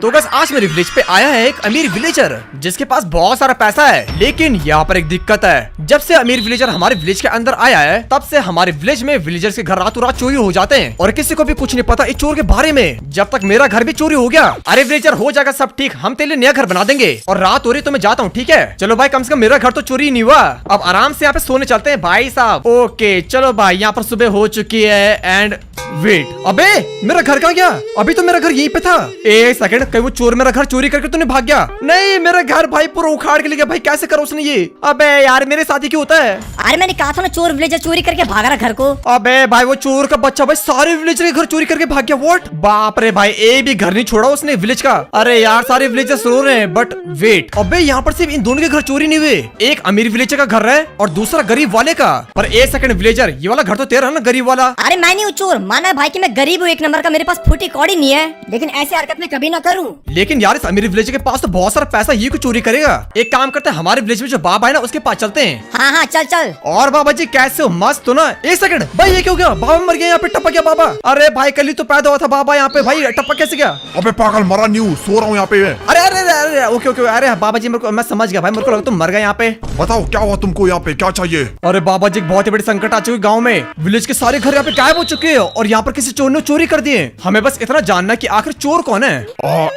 तो बस आज मेरे विलेज पे आया है एक अमीर विलेजर जिसके पास बहुत सारा पैसा है, लेकिन यहाँ पर एक दिक्कत है। जब से अमीर विलेजर हमारे विलेज के अंदर आया है तब से हमारे विलेज में विलेजर्स के घर रातों रात चोरी हो जाते हैं और किसी को भी कुछ नहीं पता इस चोर के बारे में। जब तक मेरा घर भी चोरी हो गया, अरे विलेजर हो जाएगा सब ठीक, हम तेरे लिए नया घर बना देंगे। और रात हो रही तो मैं जाता हूँ, ठीक है? चलो भाई, कम से कम मेरा घर तो चोरी नहीं हुआ। अब आराम से यहाँ पे सोने चलते हैं भाई साहब। ओके चलो भाई, यहाँ पर सुबह हो चुकी है एंड वेट, अबे मेरा घर कहाँ गया? अभी तो मेरा घर यहीं पे था। एक सेकंड, कहीं वो चोर मेरा घर चोरी करके तो नहीं भाग गया? नहीं, मेरा घर भाई पूरा उखाड़ के ले गया। भाई कैसे करा उसने ये? अबे यार, मेरे साथ ही क्यों होता है? अरे मैंने कहा था ना, चोर विलेजर चोरी करके भाग रहा घर को। अबे भाई, वो चोर का बच्चा भाई सारे विलेजर के घर चोरी करके भाग गया। व्हाट? बाप रे भाई, एक भी घर नहीं छोड़ा उसने विलेज का। अरे यार, सारे विलेजर सो रहे हैं। बट वेट, अबे यहाँ पर सिर्फ इन दोनों के घर चोरी नहीं हुए। एक अमीर विलेजर का घर है और दूसरा गरीब वाले का। पर एक सेकंड विलेजर, ये वाला घर तो तेरा है ना, गरीब वाला? अरे मैं नहीं हूँ चोर, माना है भाई कि मैं गरीब हूँ एक नंबर का, मेरे पास फूटी कौड़ी नहीं है, लेकिन ऐसी हरकत मैं कभी ना करूँ। लेकिन यार, इस अमीर विलेजर के पास तो बहुत सारा पैसा, ये क्यों चोरी करेगा? एक काम करते हैं, हमारे विलेज में जो बाबा है ना, उसके पास चलते हैं। हाँ हाँ चल चल। और बाबा जी कैसे हो? मस्त हो ना? एक सेकंड भाई, ये क्यों गया? बाबा मर गया, यहाँ पे टपक गया बाबा। अरे भाई, कल ही तो पैदा हुआ था बाबा यहाँ पे, भाई टपक कैसे गया? अबे पागल, मरा नहीं हूँ, सो रहा हूँ यहाँ पे। अरे अरे अरे, ओके ओके, अरे बाबा जी, मेरे को, मैं समझ गया भाई, मेरे को लगा तुम मर गए यहाँ पे। बताओ क्या हुआ तुमको? यहाँ पे क्या चाहिए? अरे बाबा जी, बहुत ही बड़ी संकट आ चुकी गांव में। विलेज के सारे घर यहाँ पे गायब हो चुके हैं और यहाँ पर किसी चोर ने चोरी कर दिए। हमें बस इतना जानना कि आखिर चोर कौन है।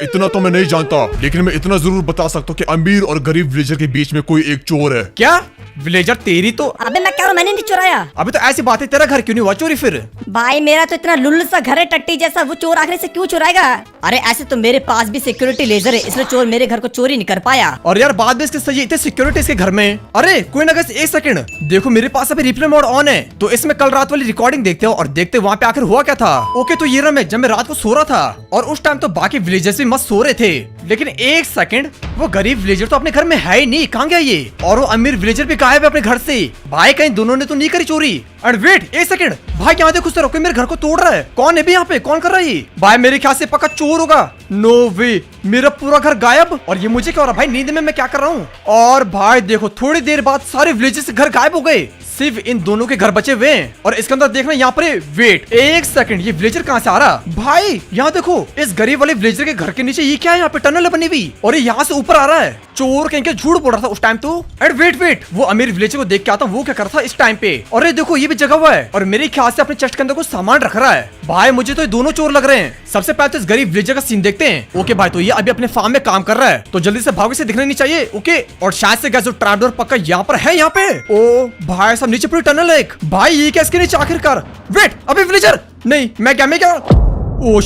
इतना तो मैं नहीं जानता, लेकिन मैं इतना जरूर बता सकता हूँ कि अमीर और गरीब विलेजर के बीच में कोई एक चोर है। क्या विलेजर तेरी तो? अबे मैं कह रहा हूँ, मैंने नहीं चुराया। अभी तो ऐसी बात है, तेरा घर क्यों नहीं हुआ चोरी फिर? भाई मेरा तो इतना लुल्लू सा घर है टट्टी जैसा, वो चोर आखिर से क्यों चुराएगा? अरे ऐसे तो मेरे पास भी सिक्योरिटी लेजर है, इसलिए चोर मेरे घर को चोरी नहीं कर पाया। और यार बात भी इसके सही है, इतने सिक्योरिटी इसके घर में। अरे कोई ना, एक सेकंड देखो, मेरे पास अभी रिप्ले मोड ऑन है, तो इसमें कल रात वाली रिकॉर्डिंग देखते हो और देखते वहाँ पे आखिर हुआ क्या था। ओके, तो ये रहा मैं, जब मैं रात को सो रहा था और उस टाइम तो बाकी विलेजर्स भी मस्त सो रहे थे, लेकिन एक सेकंड, वो गरीब विलेजर तो अपने घर में है ही नहीं, कहाँ गया ये? और वो अमीर विलेजर भी गायब है अपने घर से। भाई कहीं दोनों ने तो नहीं करी चोरी? एंड वेट, एक सेकंड भाई, यहाँ देखो कोई मेरे घर को तोड़ रहा है। कौन है भी यहाँ पे? कौन कर रहा है ये? भाई मेरे ख्याल से पक्का चोर होगा। नो वे, मेरा पूरा घर गायब। और ये मुझे क्या हो रहा है भाई? नींद में मैं क्या कर रहा हूँ? और भाई देखो, थोड़ी देर बाद सारे विलेजर्स के घर गायब हो गए, सिर्फ इन दोनों के घर बचे हुए हैं। और इसके अंदर देखना, यहाँ पर वेट एक सेकंड, ये विलेजर कहाँ से आ रहा? भाई यहाँ देखो, इस गरीब वाले विलेजर के घर के नीचे ये क्या है? यहाँ पे टनल बनी हुई और ये यहाँ से ऊपर आ रहा है। चोर कहीं के झूठ बोल रहा था उस टाइम तो। एंड वेट, वो अमीर विलेजर को देख के आता हूँ, वो क्या कर रहा था इस टाइम पे? और ये देखो, ये भी जगह हुआ है और मेरे ख्याल से अपने चेस्ट के अंदर कुछ सामान रख रहा है। भाई मुझे तो ये दोनों चोर लग रहे हैं। सबसे पहले तो इस गरीब विलेजर का सीन देखते हैं। ओके भाई, तो ये अभी अपने फार्म में काम कर रहा है, तो जल्दी से भागो, से दिखना नहीं चाहिए। ओके, और शायद से जो ट्रैपडोर पक्का यहाँ पर है। यहाँ पे ओ भाई सब नीचे पूरी टनल है। भाई ये क्या इसके नीचे आखिरकार? वेट, अभी विलेजर नहीं, मैं क्या? ओ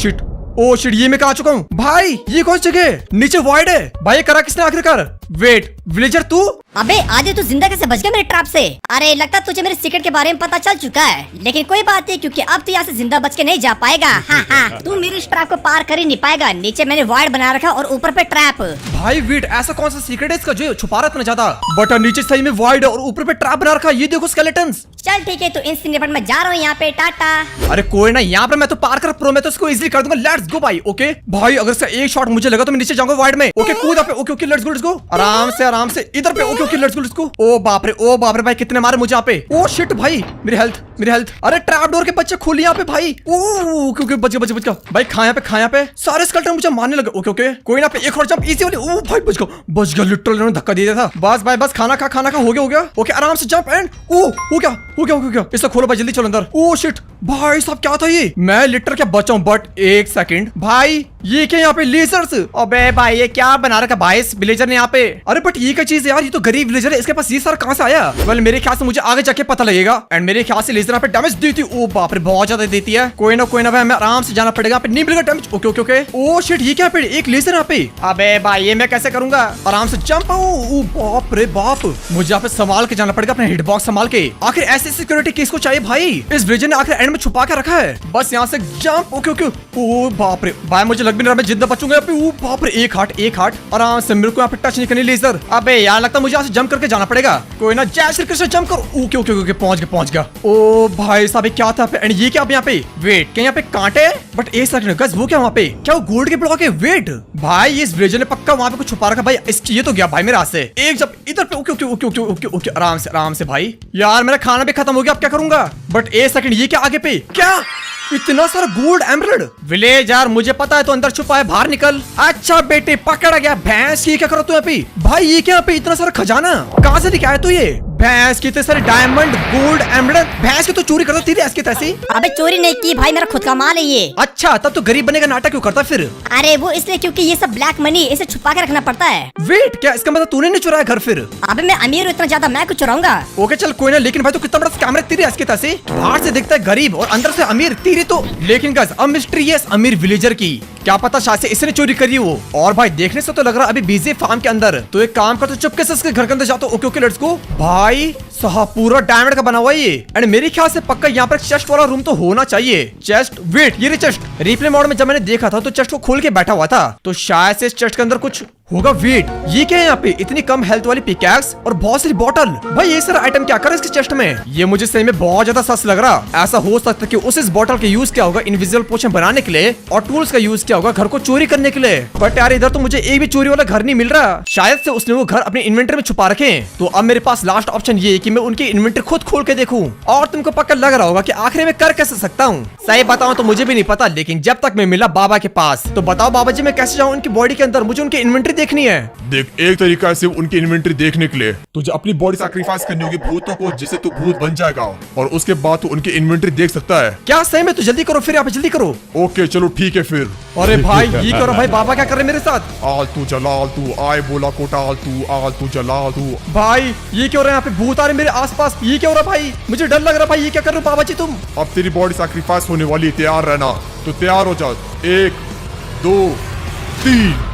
शिट, ये मैं कहा चुका हूँ। भाई ये कौन सी जगह? नीचे वाइड है। भाई ये करा किसने आखिरकार? वेट, विलेजर तू? अबे आदि, तू जिंदा कैसे बच गया मेरे ट्रैप से? अरे लगता तुझे मेरे सीक्रेट के बारे में पता चल चुका है, लेकिन कोई बात नहीं, क्योंकि अब तू यहाँ से जिंदा बच के नहीं जा पाएगा। हाँ, तू मेरे इस ट्रैप को पार कर ही नहीं पाएगा। नीचे मैंने वाइड बना रखा और ऊपर पे ट्रैप। भाई वेट, ऐसा कौन सा सीक्रेट है इसका जो छुपा रहा इतना ज्यादा? बट नीचे सही में वाइड और ऊपर पे ट्रैप बना रखा। ये देखो स्केलेटन्स। चल ठीक है, तो इंस्टेंट मैं जा रहा हूँ यहाँ पे, टाटा। अरे कोई ना, यहाँ पे मैं तो पार कर प्रो, मैं तो इसको इजीली कर दूंगा। लेट्स गो भाई। ओके भाई, अगर इसका एक शॉट मुझे लगा तो मैं नीचे जाऊंगा वाइड में। ओके कूद पे। ओके लेट्स गो आराम से इधर पे। Okay let's go. ओ बाप रे भाई, कितने मारे मुझे यहाँ पे। ओ शिट भाई, मेरी हेल्थ। अरे ट्रैप डोर के बच्चे खोल यहाँ पे भाई। ओ क्योंकि बच गया भाई। खा यहाँ पे सारे स्केलेटन मुझे मारने लगे। ओके कोई ना, पे एक और जंप इजी वाली। ओ भाई बच गया लिटरली, इन्होंने धक्का दे दिया था। बस भाई बस, खाना खा हो गया। ओके आराम से जंप एंड ओ हो गया। इससे खोलो भाई, जल्दी चलो अंदर। ओ शिट भाई साहब, क्या था ये? मैं लिटर क्या बचाऊं? बट एक सेकंड भाई, ये क्या यहाँ पे लेजर्स? अबे भाई ये क्या बना रखा भाई इस विलेजर ने यहाँ पे? अरे बट ये क्या चीज है यार? ये तो गरीब विलेजर है, इसके पास ये सारा कहाँ से आया? वेल मेरे ख्याल से मुझे आगे जाके पता लगेगा। एंड मेरे ख्याल से लेजर यहाँ पे डैमेज देती है। ओ बाप रे, बहुत ज्यादा देती है। कोई ना भाई, हमें आराम से जाना पड़ेगा, नहीं मिलेगा डैमेज। ओके। ओ शिट, ये क्या पे एक लेजर यहाँ पे? अबे भाई ये मैं कैसे करूंगा? आराम से जंप। ओ बाप रे बाप, मुझे यहाँ पे संभाल के जाना पड़ेगा, अपने हिटबॉक्स संभाल के। आखिर ऐसी सिक्योरिटी किसको चाहिए भाई? इस विलेजर ने आखिर एंड में छुपा के रखा है। बस यहाँ से जंप। ओके। ओ बाप रे भाई, मुझे लग भी नहीं रहा मैं जिंदा बचूंगा यहाँ पे। ओ बाप रे, एक हार्ट। आराम से, मेरे को यहाँ पे टच नहीं करनी लेजर। अबे यार, लगता है मुझे यहाँ से जंप करके जाना पड़ेगा। कोई ना, जय श्री कृष्ण, जंप करो। ओके पहुंच गया। ओ भाई साहब, क्या था एंड ये क्या यहाँ पे? वेट, क्या यहाँ पे कांटे? बट एक सेकंड गाइस, वो क्या वहाँ पे? क्या वो गोल्ड के ब्लॉक है? वेट भाई, इस विलेजर ने पक्का वहाँ पे कुछ छुपा रखा भाई। ये तो गया भाई मेरे हाथ से। एक जब इधर पे। ओके आराम से भाई। यार मेरा खाना भी खत्म हो गया, अब क्या करूंगा? बट एक सेकंड, ये क्या आगे पे? क्या इतना सारा गोल्ड एमरल्ड। विलेज यार मुझे पता है तो अंदर छुपा है, बाहर निकल। अच्छा बेटे पकड़ा गया। भैंस ये क्या करो तू यहाँ पे? भाई ये क्या यहाँ पे इतना सारा खजाना कहाँ से लेके आया तू? ये भैंस कितने सारे डायमंड गोल्ड एमरल्ड, भैंस की तो चोरी करता तेरी ऐसी तैसी। अबे चोरी नहीं की भाई, मेरा खुद का माल है ये। अच्छा तब तो गरीब बनने का नाटक क्यों करता फिर? अरे वो इसलिए क्योंकि ये सब ब्लैक मनी, इसे छुपा के रखना पड़ता है। वेट क्या इसका मतलब तूने नहीं चुराया घर फिर? अबे मैं अमीर हूँ इतना ज्यादा, मैं कुछ चुराऊंगा? ओके चल कोई ना, लेकिन भाई तो कितना बड़ा स्कैम है तेरी ऐसी तैसी। बाहर से दिखता है गरीब और अंदर से अमीर तेरी तो। लेकिन गाइस अब मिस्टीरियस अमीर विलेजर की क्या पता शायद से इसने चोरी करी हो। और भाई देखने से तो लग रहा है अभी बिजी फार्म के अंदर। तो एक काम कर, तो चुपके से इसके घर के अंदर जाता। Okay okay let's go. भाई साहब पूरा डायमंड का बना हुआ है ये। एंड मेरे ख्याल से पक्का यहाँ पर चेस्ट वाला रूम तो होना चाहिए। चेस्ट, वेट ये चेस्ट रिप्ले मोड में जब मैंने देखा था तो चेस्ट को खोल के बैठा हुआ था, तो शायद से इस चेस्ट के अंदर कुछ होगा। वेट ये क्या है यहाँ पे? इतनी कम हेल्थ वाली पिकैक्स और बहुत सारी बॉटल। भाई ये सारा आइटम क्या कर इसके चेस्ट में? ये मुझे सही में बहुत ज्यादा सस्त लग रहा। ऐसा हो सकता है कि उस इस बॉटल का यूज किया होगा इनविजिबल पोशन बनाने के लिए और टूल्स का यूज किया होगा घर को चोरी करने के लिए। बट यार इधर तो मुझे एक भी चोरी वाला घर नहीं मिल रहा। शायद से उसने वो घर अपने इन्वेंटरी में छुपा रखे। तो अब मेरे पास लास्ट ऑप्शन ये है कि मैं उनकी इन्वेंटरी खुद खोल के देखूं। और तुमको पक्का लग रहा होगा कि आखिर में कर कैसे सकता हूँ। सही बताऊं तो मुझे भी नहीं पता, लेकिन जब तक मैं मिला बाबा के पास। तो बताओ बाबा जी मैं कैसे जाऊँ उनकी बॉडी के अंदर? मुझे उनकी इन्वेंटरी देखनी है। देख एक तरीका है सिर्फ उनकी इन्वेंटरी देखने के लिए तुझे अपनी बॉडी सैक्रिफाइस करनी होगी भूतों को, जिससे तू भूत बन जाएगा और उसके बाद तू उनकी इन्वेंटरी देख सकता है। क्या सही में? तो जल्दी करो फिर, यहाँ पे जल्दी करो। ओके चलो ठीक है फिर। अरे भाई ये करो भाई, बाबा क्या कर रहे मेरे साथ? आलतू जलालतू आए बोला कोटा आलतू जलालतू। भाई ये क्यों हो रहा है? यहाँ पे भूत आ रहे मेरे आसपास। ये क्या हो रहा है भाई? मुझे डर लग रहा है भाई। ये क्या कर रहे हो बाबा जी तुम? अब तेरी बॉडी सैक्रिफाइस होने वाली, तैयार रहना। तो तैयार हो जा, 1 2 3।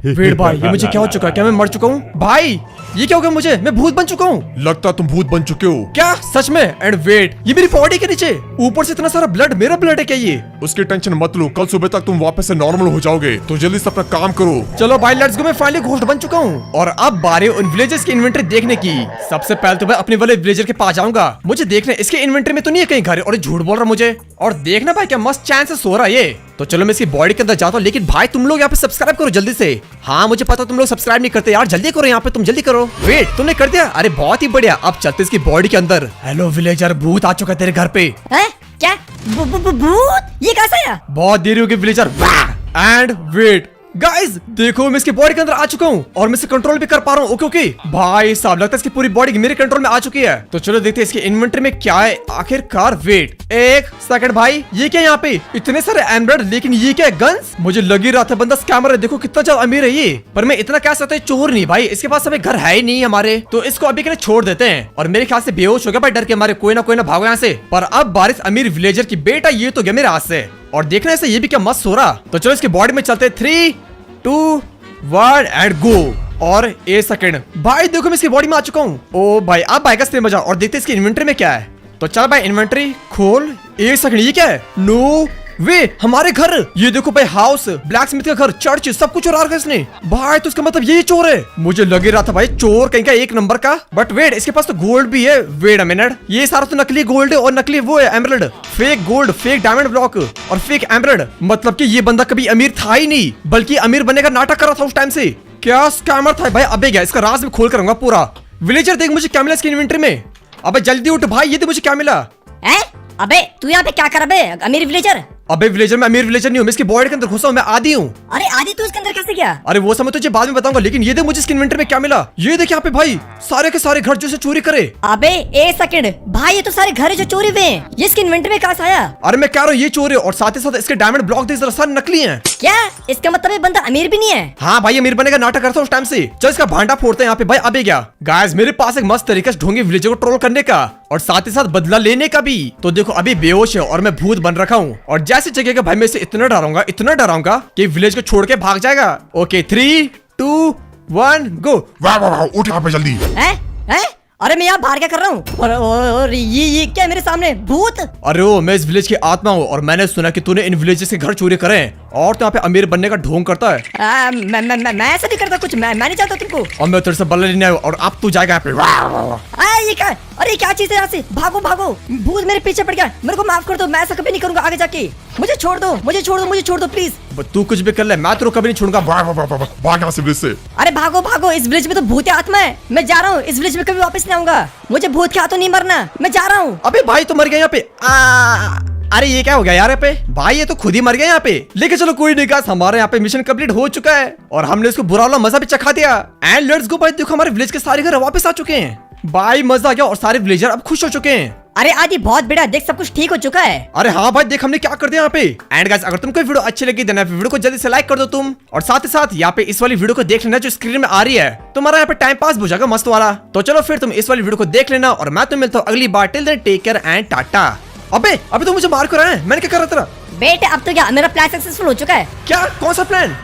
वेट भाई ये मुझे क्या हो चुका है? क्या मैं मर चुका हूँ? भाई ये क्या हो गया मुझे? मैं भूत बन चुका हूँ। लगता तुम भूत बन चुके हो। क्या सच में? एंड वेट ये मेरी बॉडी के नीचे ऊपर से इतना सारा ब्लड, मेरा ब्लड है क्या ये? उसकी टेंशन मत लो, कल सुबह तक तुम वापस से नॉर्मल हो जाओगे। तो जल्दी से अपना काम करो। चलो भाई लेट्स गो। मैं फाइनली घोस्ट बन चुका हूँ और अब बारी उन विलेजर्स की इन्वेंटरी देखने की। सबसे पहले तो मैं अपने वाले विलेजर के पास जाऊंगा। मुझे देखना इसके इन्वेंटरी में तो नहीं है कहीं घर, और झूठ बोल रहा मुझे। और देखना भाई क्या मस्त चांस से सो रहा है ये। तो चलो मैं इसकी बॉडी के अंदर जाता हूँ। लेकिन भाई तुम लोग यहाँ पे सब्सक्राइब करो जल्दी से। हाँ मुझे पता तुम लोग सब्सक्राइब नहीं करते यार, जल्दी करो यहाँ पे, तुम जल्दी करो। वेट तुमने कर दिया? अरे बहुत ही बढ़िया। अब चलते इसकी बॉडी के अंदर। हेलो विलेजर, भूत आ चुका है तेरे घर पे। हैं? क्या? भूत? ये कैसा है? बहुत देरी होगी विलेजर। एंड वेट गाइस देखो मैं इसकी बॉडी के अंदर आ चुका हूँ और मैं इसे कंट्रोल भी कर पा रहा हूँ। ओके ओके भाई साहब लगता है इसकी पूरी बॉडी मेरे कंट्रोल में आ चुकी है। तो चलो देखते हैं इसके इन्वेंटरी में क्या है आखिरकार। वेट एक सेकंड भाई, ये क्या यहाँ पे इतने सारे एमरल्ड, लेकिन ये क्या है? गन्स? मुझे लग ही रहा था बंदा स्कैमर है। देखो कितना ज्यादा अमीर है ये, पर मैं इतना कह सकता है चोर नहीं भाई। इसके पास हमें घर है ही नहीं हमारे, तो इसको अभी के लिए छोड़ देते हैं। और मेरे ख्याल से बेहोश हो गया भाई डर के मारे। कोई ना भागो यहाँ से। पर अब बारिश अमीर विलेजर की बेटा ये तो गया मेरे हाथ से। और देखने से ये भी क्या मस्त हो रहा। तो चलो इसकी बॉडी में चलते। 3 2 1 एंड गो। और 1 सेकंड भाई देखो मैं इसकी बॉडी में आ चुका हूँ। ओ भाई अब आएगा इसमें मजा। और देखते इसकी इन्वेंटरी में क्या है। तो चल भाई इन्वेंटरी खोल। 1 सेकंड ये क्या है? नो वे हमारे घर। ये देखो भाई हाउस, ब्लैक स्मिथ का घर, चर्च, सब कुछ चुरा रखा इसने। भाई तो इसका मतलब यही चोर है। मुझे लग ही रहा था भाई चोर कहीं का एक नंबर का। बट वेट इसके पास तो गोल्ड भी है। वेट अ मिनट, ये सारा तो नकली गोल्ड है और नकली वो है emerald. Fake gold, fake diamond block और फेक एमरल्ड। मतलब कि ये बंदा कभी अमीर था ही नहीं, बल्कि अमीर बनने का नाटक कर रहा था उस टाइम से। क्या स्कैमर था भाई? अबे क्या इसका राज भी खोल करूंगा पूरा। विलेजर देख मुझे क्या मिला इसकी इन्वेंटरी में। अबे जल्दी उठ भाई, ये देख मुझे क्या मिला। अबे तू यहाँ पे क्या कर रहा है अमीर विलेजर? अबे विलेजर मैं अमीर विलेजर नहीं हूँ, मैं इसकी बॉडी के अंदर घुसा हूँ, मैं आदि हूँ। अरे आदि तू इसके अंदर कैसे गया? अरे वो समय तुझे बाद में बताऊंगा, लेकिन ये देख मुझे इसके इन्वेंटरी में क्या मिला। ये देख यहाँ पे भाई सारे के सारे घर जो से चोरी करे। अबे 1 सेकंड भाई, ये तो सारे घर है जो चोरी हुए हैं। ये इसके इन्वेंटरी में कहाँ से आया? अरे मैं कह रहा हूँ ये चोरी है और साथ ही साथ इसके डायमंड ब्लॉक देख सारे नकली हैं। क्या इसका मतलब ये बंदा अमीर भी नहीं है? हाँ भाई अमीर बनने का नाटक करता उस टाइम से। चल इसका भांडा फोड़ते हैं यहाँ पे भाई। अबे क्या गाइस मेरे पास एक मस्त तरीका से ढूंढे विलेजर को ट्रोल करने का और साथ ही साथ बदला लेने का भी। तो देखो अभी बेहोश है और मैं भूत बन रखा हूँ और जैसे जगह भाई मैं इसे इतना डराऊंगा कि विलेज को छोड़ के भाग जाएगा। ओके 3 2 1 गो। वाह वाह वाह, उठ यहाँ पे जल्दी। हैं? अरे मैं यहाँ बाहर क्या कर रहा हूँ? और ये क्या मेरे सामने भूत? अरे ओ मैं इस विलेज की आत्मा हूँ और मैंने सुना कि तूने इन विलेजेस के घर चोरी करे हैं और तो यहाँ पे अमीर बनने का ढोंग करता है। मैं ऐसा नहीं करता कुछ। मैं नहीं चाहता तुमको। और मैं तेरे से बदला लेने आया और अब तू जाएगा यहाँ पे। ये क्या? अरे क्या चीज है? यहाँ से भागो भागो, भूत मेरे पीछे पड़ गया। मेरे को माफ कर दो, मैं ऐसा कभी नहीं करूंगा आगे जाके। मुझे छोड़ दो, मुझे छोड़ दो प्लीज। तू कुछ भी कर ले, मैं तेरे को कभी नहीं छोड़ूंगा। भाग यहाँ से विलेज से। अरे भागो भागो, इस विलेज में तो भूत आत्मा है। मैं जा रहा हूँ, इस विलेज में कभी वापस नहीं आऊंगा। मुझे भूत के हाथों नहीं मरना, मैं जा रहा हूँ। अबे भाई तो मर गया यहाँ पे। अरे ये क्या हो गया यार यहाँ पे? भाई ये तो खुद ही मर गया यहाँ पे। लेकिन चलो कोई नहीं गाइस, हमारे यहाँ पे मिशन कंप्लीट हो चुका है और हमने इसको बुरा वाला मजा भी चखा दिया। एंड लेट्स गो भाई, देखो हमारे विलेज के सारे घर वापस आ चुके हैं। भाई मजा आ गया और सारे विलेजर अब खुश हो चुके हैं। अरे आदि बहुत बेटा, देख सब कुछ ठीक हो चुका है। अरे हाँ भाई, देख हमने क्या कर दिया यहाँ पे। एंड गाइस अगर तुमको वीडियो अच्छी लगी देना वीडियो को जल्दी से लाइक कर दो तुम, और साथ ही साथ यहाँ पे इस वाली वीडियो को देख लेना जो स्क्रीन में आ रही है। तुम्हारा यहाँ पे टाइम पास हो जाएगा मस्त वाला। तो चलो फिर तुम इस वाली वीडियो को देख लेना और मैं तुम्हें मिलता हूँ अगली बार। Till then take care and tata. अबे अभी तो मुझे मार कर रहा है, मैंने क्या कर रहा था? बेटे अब तो क्या मेरा प्लान सक्सेसफुल हो चुका है। क्या? कौन सा प्लान?